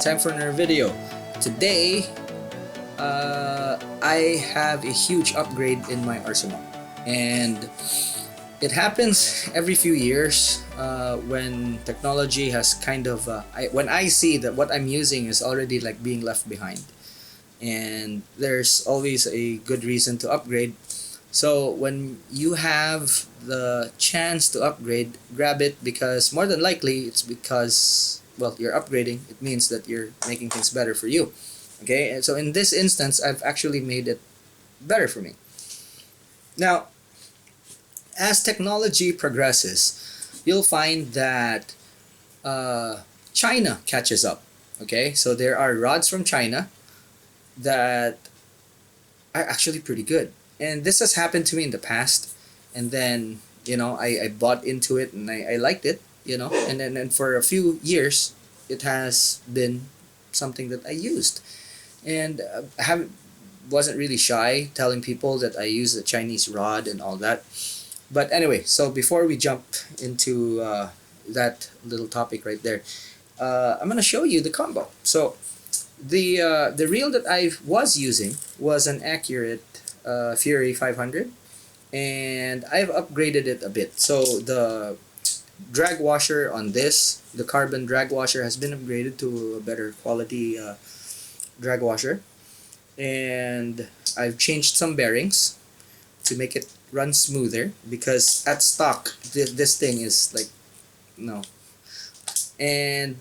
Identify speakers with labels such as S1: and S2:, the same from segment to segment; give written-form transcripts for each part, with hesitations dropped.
S1: time for another video. Today, I have a huge upgrade in my arsenal, and it happens every few years when technology has kind of when I see that what I'm using is already like being left behind, and there's always a good reason to upgrade. So when you have the chance to upgrade, grab it, because more than likely it's because, well, you're upgrading. It means that you're making things better for you. Okay, and so in this instance, I've actually made it better for me. Now, as technology progresses, you'll find that China catches up. Okay, so there are rods from China that are actually pretty good. And this has happened to me in the past. And then, I bought into it and I liked it, and then for a few years, it has been something that I used. And wasn't really shy telling people that I use a Chinese rod and all that. But anyway, so before we jump into that little topic right there, I'm going to show you the combo. So the reel that I was using was an accurate Fury 500, and I've upgraded it a bit. So the drag washer on this, the carbon drag washer, has been upgraded to a better quality drag washer, and I've changed some bearings to make it run smoother, because at stock this thing is like, no, and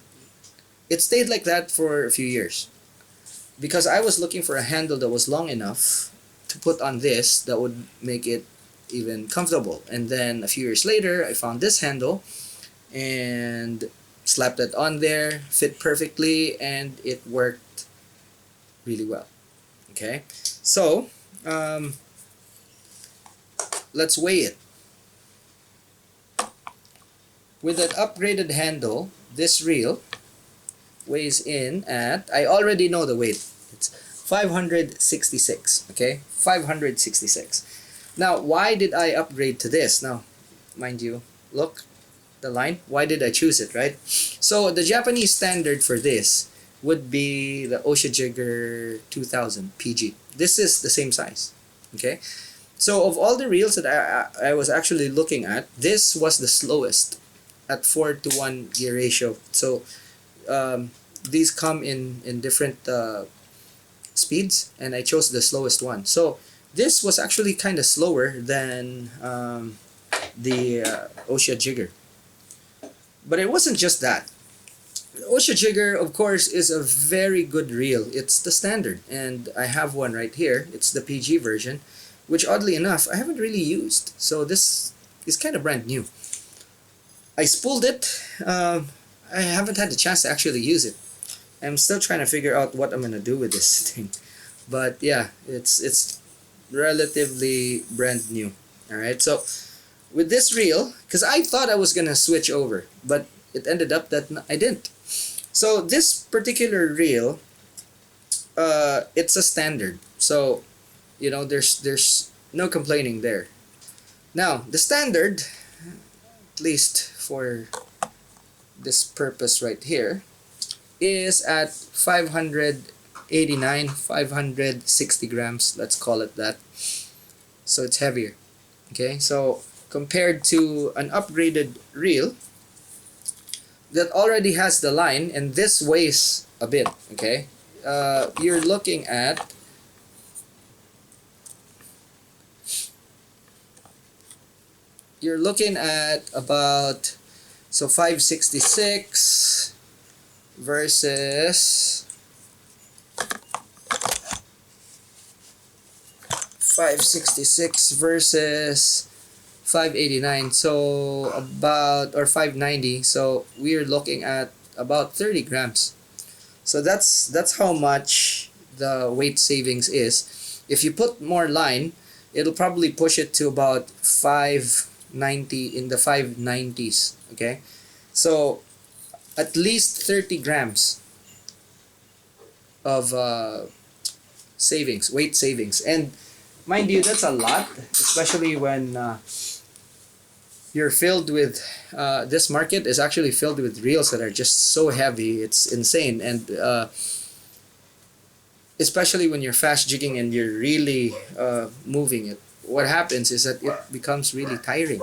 S1: it stayed like that for a few years because I was looking for a handle that was long enough to put on this that would make it even comfortable. And then a few years later, I found this handle and slapped it on there, fit perfectly, and it worked really well. Okay, so let's weigh it. With that upgraded handle, this reel weighs in at, I already know the weight, it's 566. Okay, 566. Now, why did I upgrade to this? Now, mind you, look, the line, why did I choose it, right? So the Japanese standard for this would be the Jigger 2000 PG. This is the same size. Okay, so of all the reels that I was actually looking at, this was the slowest at 4:1 gear ratio. So these come in different speeds, and I chose the slowest one. So this was actually kind of slower than the Jigger. But it wasn't just that. The Jigger, of course, is a very good reel. It's the standard, and I have one right here. It's the PG version, which oddly enough I haven't really used. So this is kind of brand new. I spooled it. I haven't had the chance to actually use it. I'm still trying to figure out what I'm gonna do with this thing. But yeah, it's relatively brand new. All right, so with this reel, because I thought I was gonna switch over, but it ended up that I didn't. So this particular reel, it's a standard. So there's no complaining there. Now the standard, at least for this purpose right here, is at 560 grams, let's call it that. So it's heavier. Okay, so compared to an upgraded reel that already has the line, and this weighs a bit. Okay, you're looking at about, so 566 versus 589, so about, or 590, so we're looking at about 30 grams. So that's how much the weight savings is. If you put more line, it'll probably push it to about 590, in the 590s. Okay, so at least 30 grams of savings, weight savings. And mind you, that's a lot, especially when you're filled with this market is actually filled with reels that are just so heavy, it's insane. And especially when you're fast jigging and you're really moving it, what happens is that it becomes really tiring.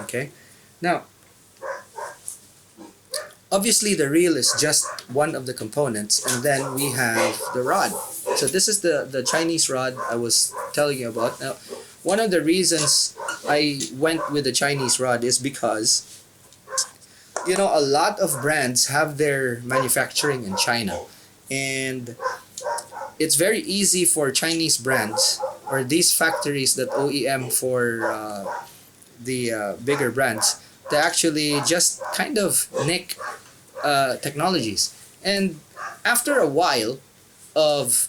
S1: Okay, now obviously the reel is just one of the components, and then we have the rod. So this is the Chinese rod I was telling you about. Now, one of the reasons I went with the Chinese rod is because, you know, a lot of brands have their manufacturing in China, and it's very easy for Chinese brands or these factories that OEM for the bigger brands to actually just kind of nick technologies. And after a while of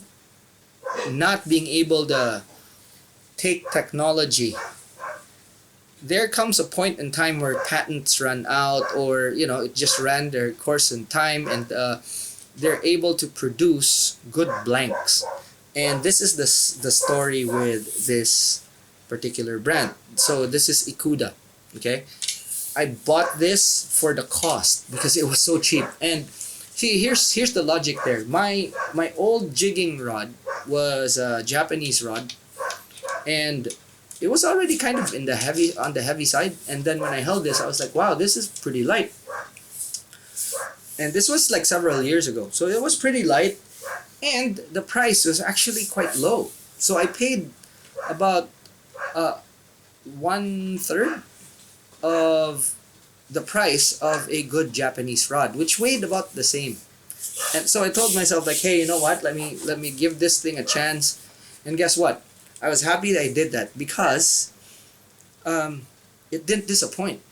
S1: not being able to take technology, there comes a point in time where patents run out, or you know, it just ran their course in time, and they're able to produce good blanks. And this is the story with this particular brand. So this is Ecooda. Okay, I bought this for the cost because it was so cheap. And see, here's the logic there. My old jigging rod was a Japanese rod, and it was already kind of in the heavy side. And then when I held this, I was like, wow, this is pretty light. And this was like several years ago, so it was pretty light, and the price was actually quite low. So I paid about 1/3 of the price of a good Japanese rod, which weighed about the same. And so I told myself, like, hey, you know what? Let me give this thing a chance. And guess what? I was happy that I did that because it didn't disappoint.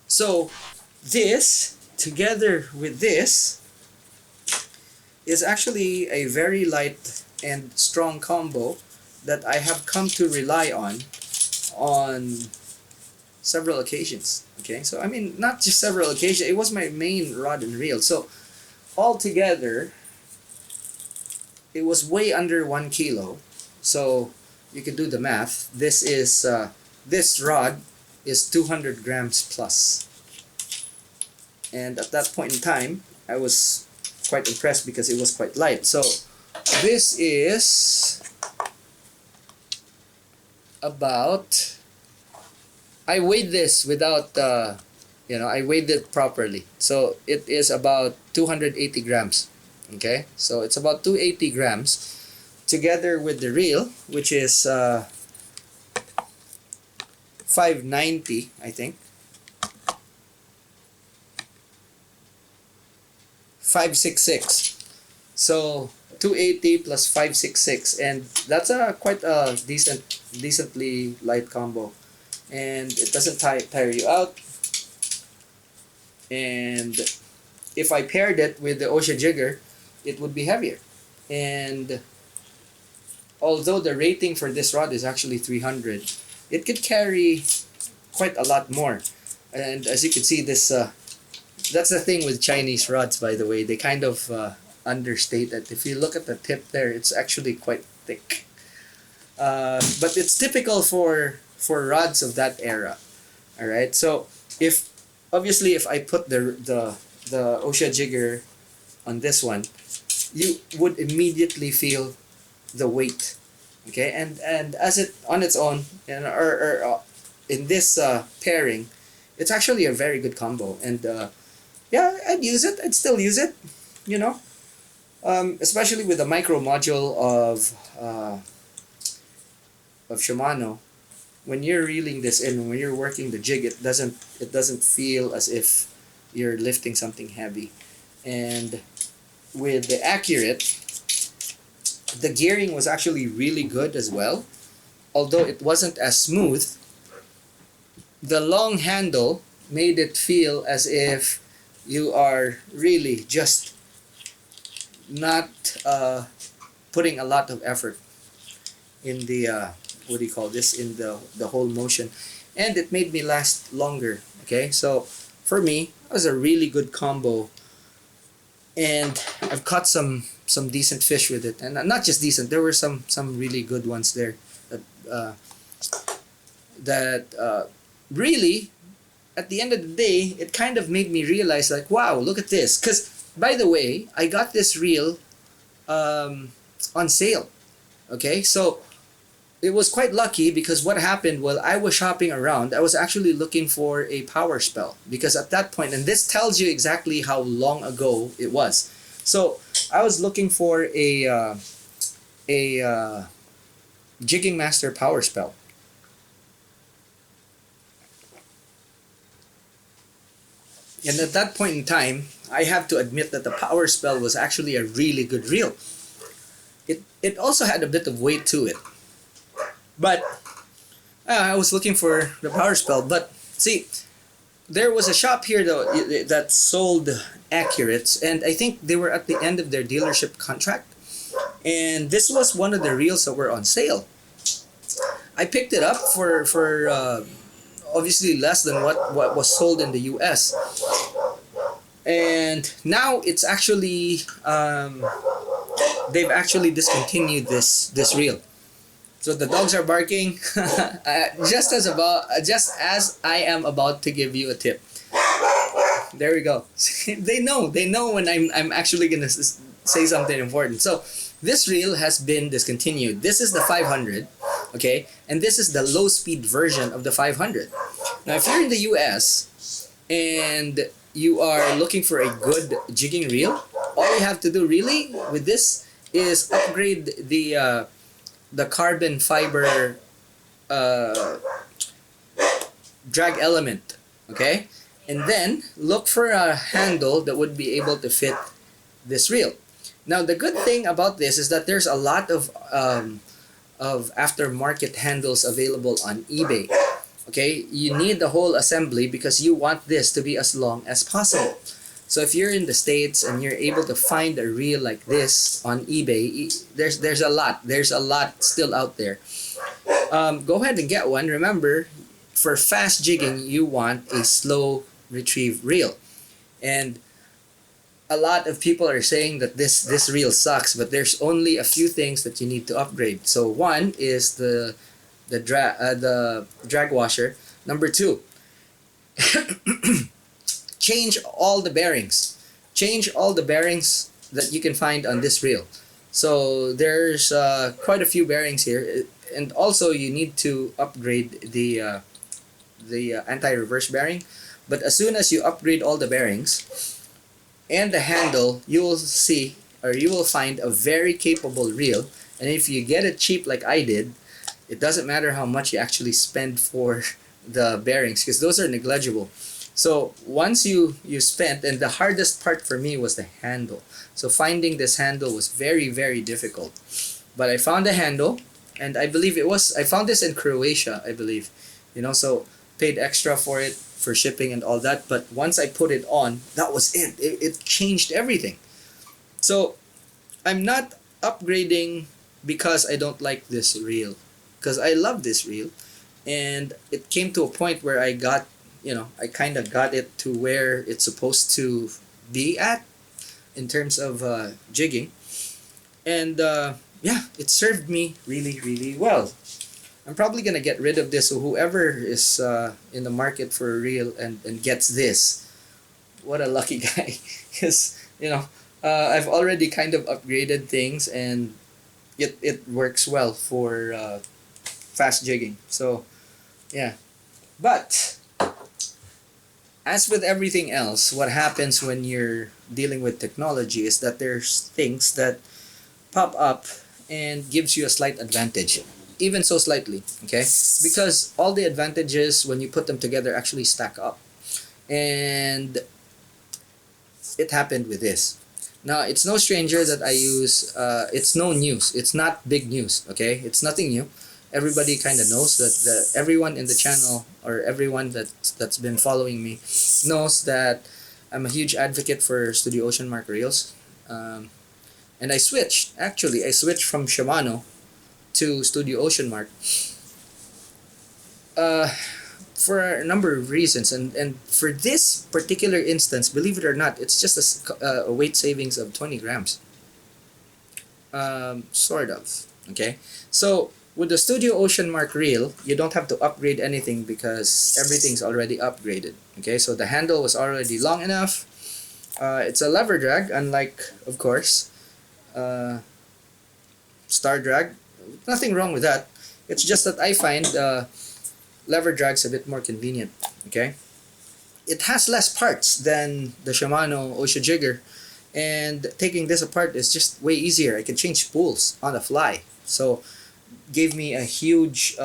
S1: So this, together with this, is actually a very light and strong combo that I have come to rely on several occasions. Okay, so I mean, not just several occasions, it was my main rod and reel. So altogether, it was way under 1 kilo. So you can do the math. This rod is 200 grams plus. And at that point in time, I was quite impressed because it was quite light. So this is about, I weighed this without, I weighed it properly. So it is about 280 grams. Okay, so it's about 280 grams together with the reel, which is 590, I think. 566. So 280 plus 566, and that's a quite a decently light combo, and it doesn't tire you out. And if I paired it with the Osha jigger, it would be heavier. And although the rating for this rod is actually 300, it could carry quite a lot more. And as you can see, this that's the thing with Chinese rods, by the way. They kind of understate it. If you look at the tip there, it's actually quite thick. But it's typical for rods of that era. All right. So if I put the Osha jigger on this one, you would immediately feel the weight. Okay, and as it on its own, and or in this pairing, it's actually a very good combo. And yeah, I'd use it. I'd still use it. You know, especially with the micro module of Shimano. When you're reeling this in, when you're working the jig, it doesn't feel as if you're lifting something heavy. And with the Accurate, the gearing was actually really good as well. Although it wasn't as smooth, the long handle made it feel as if you are really just not putting a lot of effort in the what do you call this, in the whole motion, and it made me last longer. Okay, so for me, it was a really good combo, and I've caught some decent fish with it, and not just decent, there were some really good ones there that really at the end of the day, it kind of made me realize like, wow, look at this. Because by the way, I got this reel on sale. Okay, so it was quite lucky because what happened while I was shopping around, I was actually looking for a power spell because at that point, and this tells you exactly how long ago it was. So I was looking for a Jigging Master power spell. And at that point in time, I have to admit that the power spell was actually a really good reel. It also had a bit of weight to it. But I was looking for the power spell. But see, there was a shop here though that sold Accurates, and I think they were at the end of their dealership contract. And this was one of the reels that were on sale. I picked it up for obviously less than what was sold in the US. And now it's actually they've actually discontinued this reel. So the dogs are barking just as I am about to give you a tip. There we go. They know when I'm actually gonna say something important. So this reel has been discontinued. This is the 500, okay, and this is the low speed version of the 500. Now, if you're in the US and you are looking for a good jigging reel, all you have to do really with this is upgrade the carbon fiber drag element, okay, and then look for a handle that would be able to fit this reel. Now, the good thing about this is that there's a lot of aftermarket handles available on eBay. Okay, you need the whole assembly because you want this to be as long as possible. So if you're in the States and you're able to find a reel like this on eBay, there's a lot still out there. Go ahead and get one. Remember, for fast jigging, you want a slow retrieve reel. And a lot of people are saying that this reel sucks, but there's only a few things that you need to upgrade. So one is the drag washer. Number two, change all the bearings. Change all the bearings that you can find on this reel. So there's quite a few bearings here, and also you need to upgrade the anti-reverse bearing. But as soon as you upgrade all the bearings and the handle, you will see, or you will find, a very capable reel. And if you get it cheap like I did, it doesn't matter how much you actually spend for the bearings because those are negligible. So once you spent, and the hardest part for me was the handle. So finding this handle was very, very difficult. But I found a handle, and I believe I found this in Croatia, I believe. So paid extra for it, for shipping and all that. But once I put it on, that was it. It changed everything. So I'm not upgrading because I don't like this reel, because I love this reel, and it came to a point where I kind of got it to where it's supposed to be at in terms of jigging, and it served me really, really well. I'm probably gonna get rid of this, so whoever is in the market for a reel and gets this, what a lucky guy, because I've already kind of upgraded things, and it works well for fast jigging. So yeah, but as with everything else, what happens when you're dealing with technology is that there's things that pop up and gives you a slight advantage, even so slightly, okay? Because all the advantages, when you put them together, actually stack up. And it happened with this. Now, it's no stranger that I use, it's no news. It's not big news, okay? It's nothing new. Everybody kind of knows that everyone in the channel, or everyone that's been following me, knows that I'm a huge advocate for Studio Ocean Mark reels. And I switched from Shimano to Studio Ocean Mark for a number of reasons. And for this particular instance, believe it or not, it's just a weight savings of 20 grams. Sort of. Okay? So With the Studio Ocean Mark reel, you don't have to upgrade anything because everything's already upgraded. Okay, so the handle was already long enough. It's a lever drag, unlike, of course, uh, star drag. Nothing wrong with that. It's just that I find lever drag's a bit more convenient. Okay, it has less parts than the Shimano Ocean Jigger, and taking this apart is just way easier. I can change spools on the fly, so gave me a huge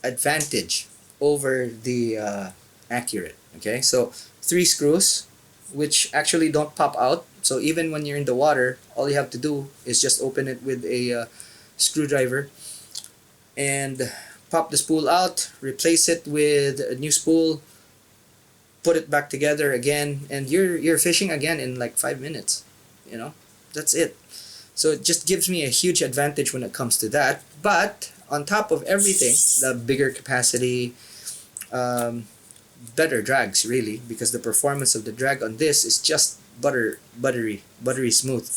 S1: advantage over the Accurate. Okay, so 3 screws, which actually don't pop out. So even when you're in the water, all you have to do is just open it with a screwdriver and pop the spool out, replace it with a new spool, put it back together again, and you're fishing again in like 5 minutes. You know, that's it. So it just gives me a huge advantage when it comes to that. But on top of everything, the bigger capacity, better drags really, because the performance of the drag on this is just buttery smooth.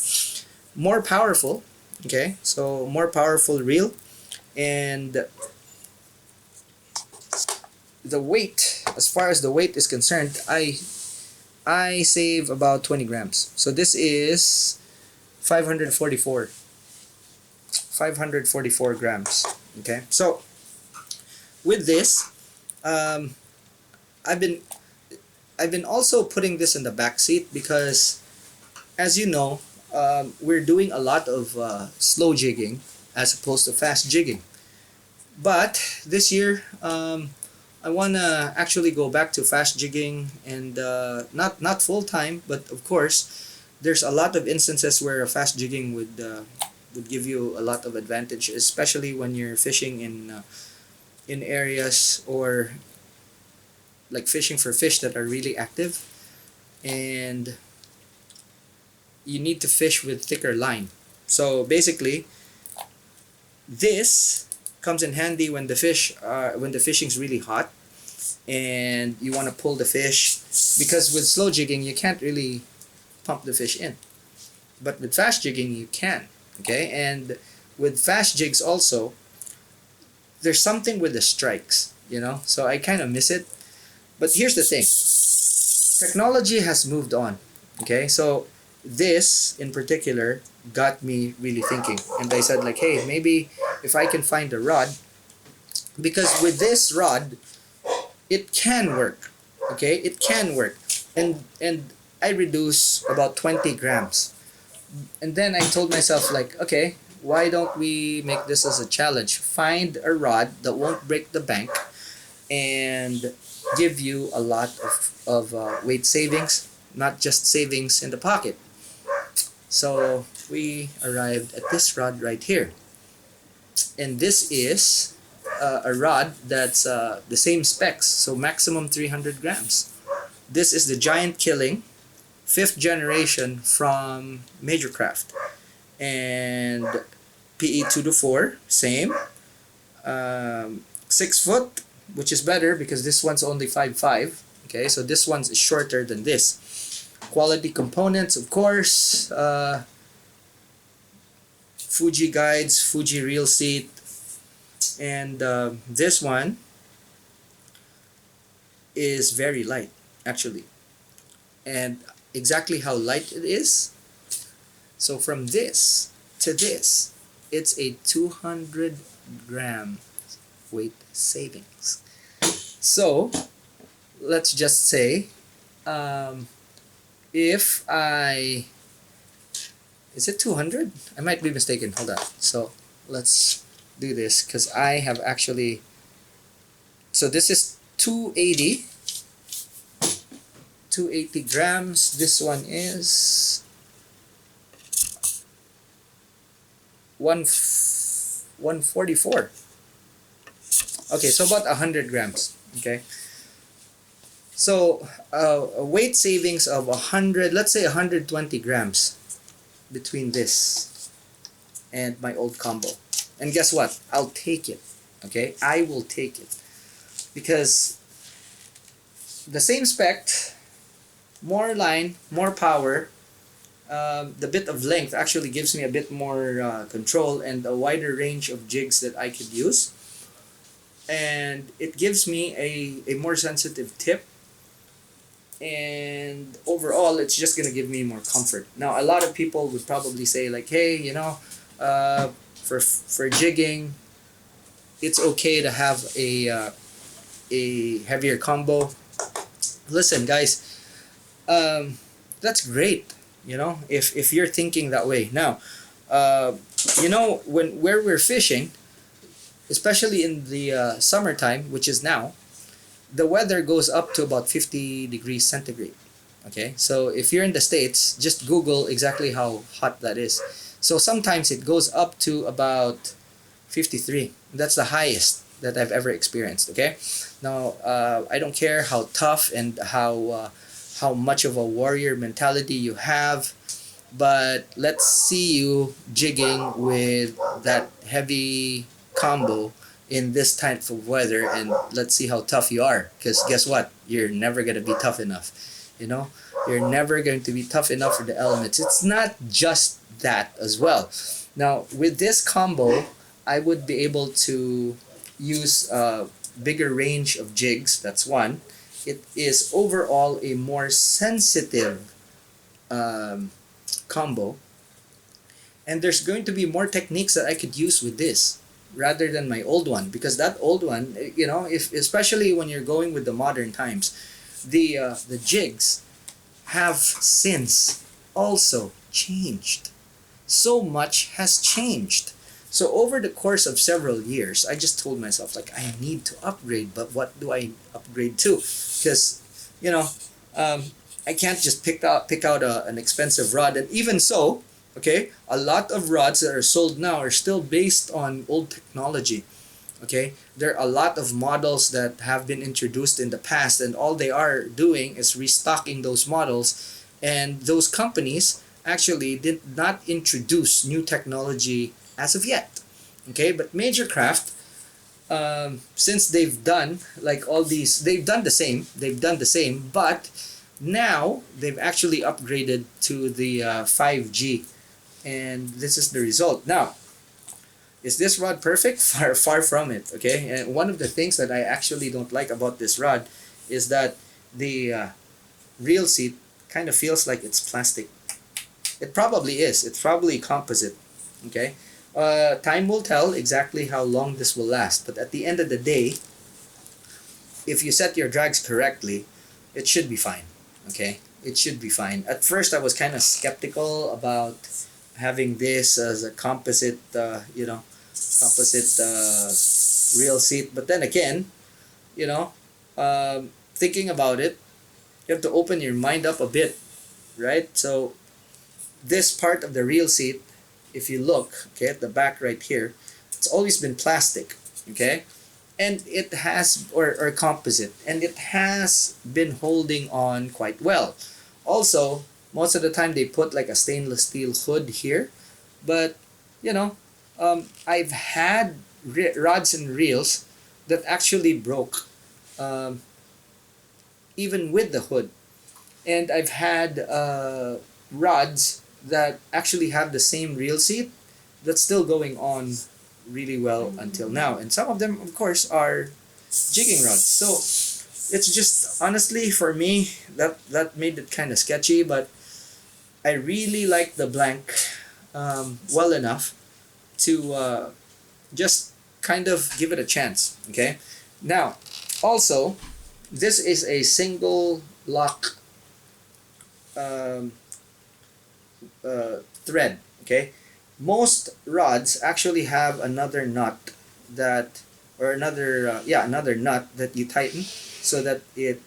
S1: More powerful, okay? So more powerful reel, and the weight, as far as the weight is concerned, I save about 20 grams. So this is 544 grams. Okay, so with this, um, I've been also putting this in the back seat because, as you know, we're doing a lot of slow jigging as opposed to fast jigging. But this year, I wanna actually go back to fast jigging, and not full time, but of course, there's a lot of instances where a fast jigging would give you a lot of advantage, especially when you're fishing in areas, or like fishing for fish that are really active, and you need to fish with thicker line. So basically, this comes in handy when the fishing's really hot and you want to pull the fish, because with slow jigging you can't really pump the fish in, but with fast jigging you can. Okay, and with fast jigs also, there's something with the strikes, you know, so I kind of miss it. But here's the thing, technology has moved on. Okay, so this in particular got me really thinking, and I said like, hey, maybe if I can find a rod, because with this rod it can work. Okay, it can work, and I reduce about 20 grams, and then I told myself like, okay, why don't we make this as a challenge? Find a rod that won't break the bank and give you a lot of weight savings, not just savings in the pocket. So we arrived at this rod right here, and this is a rod that's the same specs, so maximum 300 grams. This is the Giant Killing 5th generation from Major Craft, and PE 2 to 4, same. 6 foot, which is better because this one's only 5.5. Okay, so this one's shorter than this. Quality components, of course, Fuji guides, Fuji reel seat, and this one is very light actually. And exactly how light it is, so from this to this, it's a 200 gram weight savings. So let's just say, if I, is it 200? I might be mistaken, hold on. So let's do this, because I have actually, so this is 280 grams. This one is 144. Okay, so about 100 grams. Okay, so a weight savings of 100, let's say 120 grams between this and my old combo. And guess what? I'll take it. Okay, I will take it, because the same spec, more line, more power, the bit of length actually gives me a bit more control and a wider range of jigs that I could use. And it gives me a more sensitive tip. And overall, it's just going to give me more comfort. Now, a lot of people would probably say like, hey, for jigging, it's okay to have a heavier combo. Listen, guys, that's great. If you're thinking that way. Now, where we're fishing, especially in the summertime, which is now, the weather goes up to about 50 degrees centigrade. Okay, so if you're in the States, just Google exactly how hot that is. So sometimes it goes up to about 53. That's the highest that I've ever experienced. Okay, now I don't care how tough and how much of a warrior mentality you have, but let's see you jigging with that heavy combo in this type of weather, and let's see how tough you are, because guess what, you're never going to be tough enough. You're never going to be tough enough for the elements. It's not just that as well. Now with this combo, I would be able to use a bigger range of jigs. That's one. It is overall a more sensitive combo, and there's going to be more techniques that I could use with this rather than my old one, because that old one, if especially when you're going with the modern times, the jigs have since also changed. So much has changed. So over the course of several years, I just told myself like, I need to upgrade, but what do I upgrade to? Because I can't just pick out an expensive rod. And even so, okay, a lot of rods that are sold now are still based on old technology. Okay, there are a lot of models that have been introduced in the past, and all they are doing is restocking those models. And those companies actually did not introduce new technology as of yet. Okay, but Major Craft, since they've done like all these, they've done the same, but now they've actually upgraded to the 5G, and this is the result. Now, is this rod perfect? Far from it. Okay, and one of the things that I actually don't like about this rod is that the reel seat kind of feels like it's plastic. It probably is. It's probably composite. Okay, time will tell exactly how long this will last, but at the end of the day, if you set your drags correctly, it should be fine. Okay, it should be fine. At first, I was kind of skeptical about having this as a composite reel seat, but then again, thinking about it, you have to open your mind up a bit, right? So this part of the reel seat, if you look, okay, at the back right here, it's always been plastic. Okay, and it has or composite, and it has been holding on quite well. Also, most of the time they put like a stainless steel hood here, but I've had rods and reels that actually broke, even with the hood, and I've had rods that actually have the same reel seat that's still going on really well until now, and some of them of course are jigging rods. So it's just honestly for me that made it kind of sketchy, but I really like the blank well enough to just kind of give it a chance. Okay, now also this is a single lock thread. Okay, most rods actually have another nut that, or another nut that you tighten so that it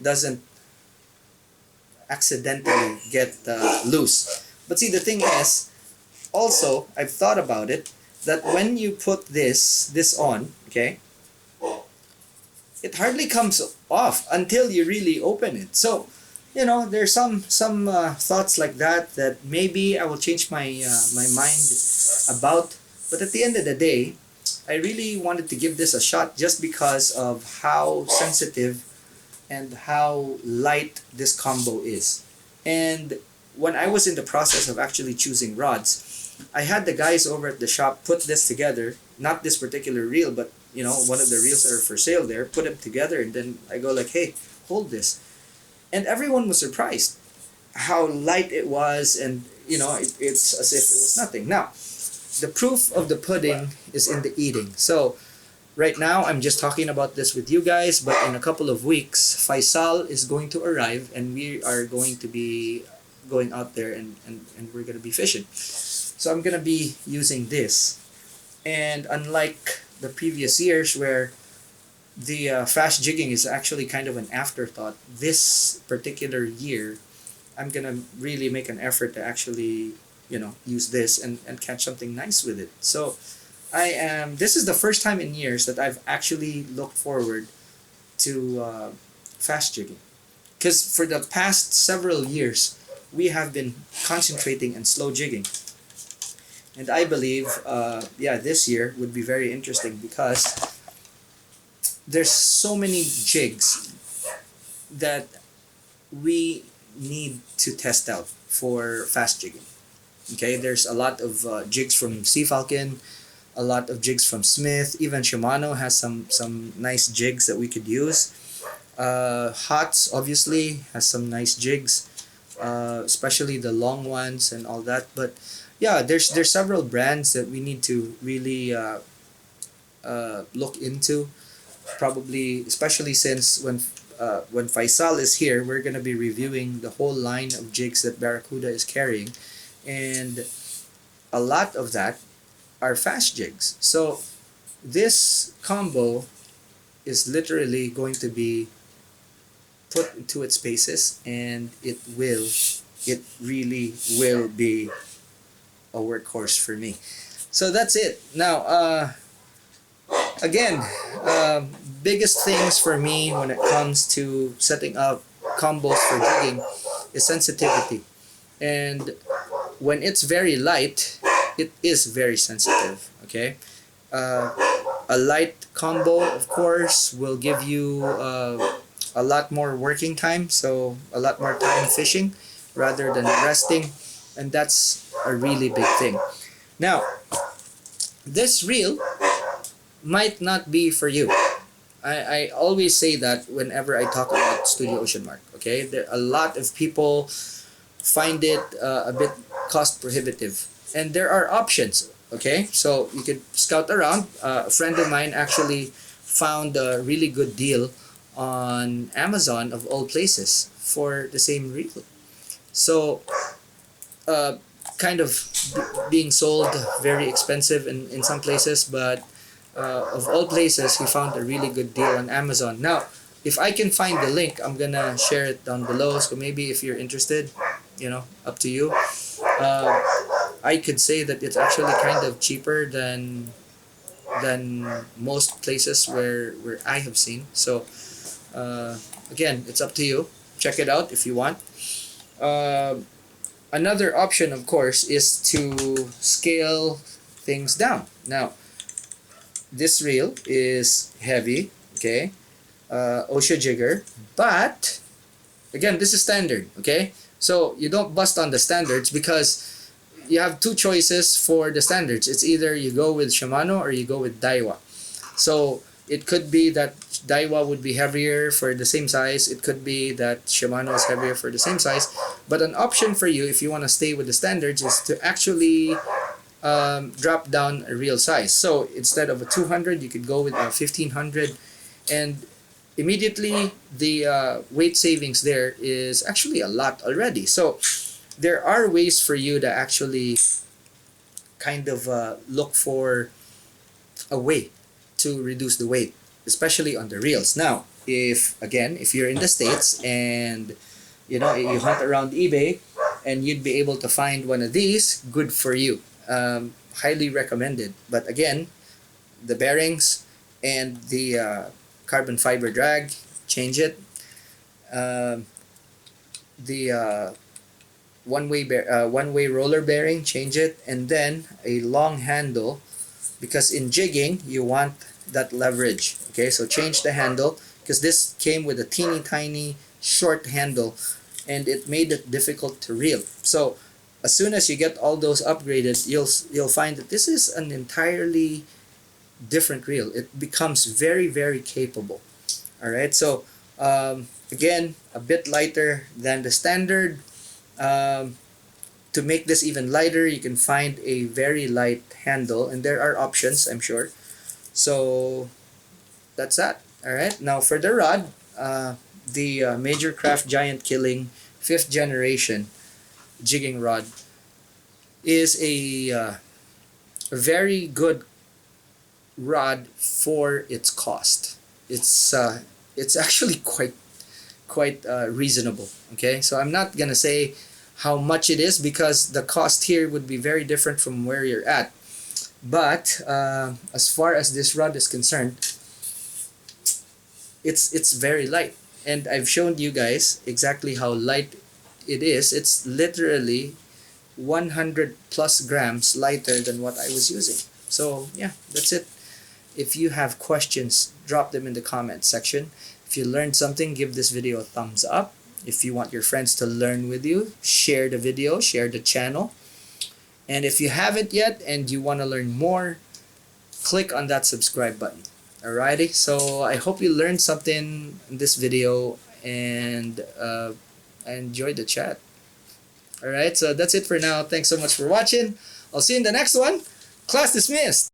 S1: doesn't accidentally get loose. But see, the thing is, also I've thought about it, that when you put this on, okay, it hardly comes off until you really open it. So there's some thoughts like that maybe I will change my my mind about. But at the end of the day, I really wanted to give this a shot just because of how sensitive and how light this combo is. And when I was in the process of actually choosing rods, I had the guys over at the shop put this together, not this particular reel, but one of the reels that are for sale there, put them together, and then I go like, hey, hold this. And everyone was surprised how light it was, and it's as if it was nothing. Now, the proof of the pudding is in the eating. So right now, I'm just talking about this with you guys, but in a couple of weeks, Faisal is going to arrive, and we are going to be going out there, and we're going to be fishing. So I'm going to be using this. And unlike the previous years where the fast jigging is actually kind of an afterthought, this particular year, I'm going to really make an effort to actually, use this and catch something nice with it. So this is the first time in years that I've actually looked forward to fast jigging. Because for the past several years, we have been concentrating on slow jigging. And I believe, this year would be very interesting because there's so many jigs that we need to test out for fast jigging. Okay, there's a lot of jigs from Sea Falcon, a lot of jigs from Smith, even Shimano has some nice jigs that we could use. Hots obviously has some nice jigs, especially the long ones and all that. But yeah, there's several brands that we need to really look into. Probably, especially since when Faisal is here, we're gonna be reviewing the whole line of jigs that Barracuda is carrying, and a lot of that are fast jigs. So this combo is literally going to be put into its paces, and it really will be a workhorse for me. So that's it. Now, again, biggest things for me when it comes to setting up combos for jigging is sensitivity. And when it's very light, it is very sensitive. Okay, a light combo, of course, will give you a lot more working time, so a lot more time fishing rather than resting, and that's a really big thing. Now, this reel might not be for you. I always say that whenever I talk about Studio Ocean Mark. Okay, a lot of people find it a bit cost prohibitive, and there are options. Okay, so you could scout around. A friend of mine actually found a really good deal on Amazon of all places for the same reel. So kind of being sold very expensive in some places, but of all places, he found a really good deal on Amazon. Now, if I can find the link, I'm gonna share it down below. So maybe if you're interested, up to you. I could say that it's actually kind of cheaper than most places where I have seen. So again, it's up to you. Check it out if you want. Another option, of course, is to scale things down. Now, this reel is heavy, okay, Osha jigger, but again, this is standard, okay? So you don't bust on the standards because you have two choices for the standards. It's either you go with Shimano or you go with Daiwa. So it could be that Daiwa would be heavier for the same size. It could be that Shimano is heavier for the same size. But an option for you, if you want to stay with the standards, is to actually drop down a reel size. So instead of a 200, you could go with a 1500, and immediately the weight savings there is actually a lot already. So there are ways for you to actually kind of look for a way to reduce the weight, especially on the reels. Now, if you're in the States and you hunt around eBay and you'd be able to find one of these, good for you. Highly recommended. But again, the bearings and the carbon fiber drag, change it. The one-way roller bearing, change it, and then a long handle, because in jigging you want that leverage. Okay, so change the handle because this came with a teeny tiny short handle, and it made it difficult to reel. So as soon as you get all those upgraded, you'll find that this is an entirely different reel. It becomes very capable. All right, so again, a bit lighter than the standard. um, to make this even lighter, you can find a very light handle, and there are options, I'm sure. So that's that. All right, now for the rod, the Major Craft Giant Killing 5th generation jigging rod is a very good rod for its cost. It's actually quite reasonable. Okay, so I'm not gonna say how much it is because the cost here would be very different from where you're at. But as far as this rod is concerned, it's very light, and I've shown you guys exactly how light it is. It's literally 100 plus grams lighter than what I was using. So yeah, that's it. If you have questions, drop them in the comment section. If you learned something, give this video a thumbs up. If you want your friends to learn with you, share the video, share the channel. And if you haven't yet and you want to learn more, click on that subscribe button. Alrighty, so I hope you learned something in this video, and I enjoyed the chat. Alright, so that's it for now. Thanks so much for watching. I'll see you in the next one. Class dismissed.